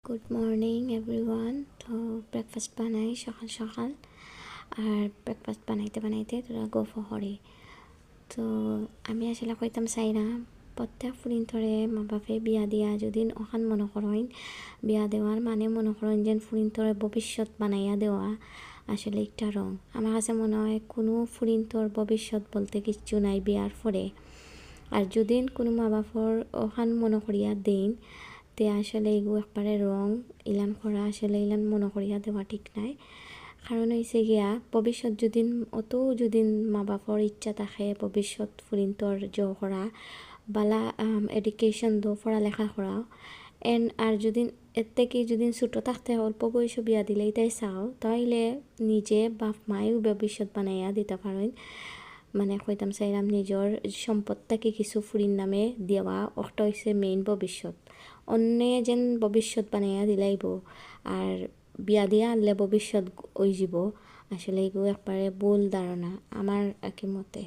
Good morning everyone. তো breakfast বানাই সকাল সকাল, আর ব্রেকফাস্ট বানাইতে বানাইতে তোরা গফ হরে। তো আমি আসলে কইতাম চাই না প্রত্যেক ফুরিন ধরে মা বাপে বিয়া দিয়া যদি ওখান মনে করেন বিয়া দেওয়ার মানে মনে করেন যে ফুরিন ধরে ভবিষ্যৎ বানাইয়া দেওয়া আসলে একটা রং। আমার কাছে মনে হয় কোনো ফুরিন তোর ভবিষ্যৎ বলতে কিচ্ছু নাই বিয়ার পরে। আর যদি কোনো মা বাপর ওখান মনে করিয়া দেন তে আসলে এগু একবারে রং ইলান করা আসলে ইলান মনে করিয়া দেওয়া ঠিক নাই। কারণ হয়েছে গিয়া ভবিষ্যৎ যদি যদি মা বাপর ইচ্ছা থাকে ভবিষ্যৎ ফুরিন্তর করা বালা এডুকেশন দো পড়ালেখা করা আর যদি এর থেকে যদি ছোটো থাকতে অল্প বয়সে বিয়া দিলেই তাই চাও তাইলে নিজে বাপ মায়েও ভবিষ্যৎ বানাইয়া দিতে পারেন। মানে কইতাম চাইলাম নিজের সম্পদটাকে কিছু ফুরির নামে দেওয়া ওটা হচ্ছে মেইন ভবিষ্যৎ। অন্যে যেন ভবিষ্যৎ বানাইয়া দিলাইব আর বিয়া দিয়া আনলে ভবিষ্যৎ ওই যাব, আসলে এগুলো একবারে ভুল ধারণা আমার একই মতে।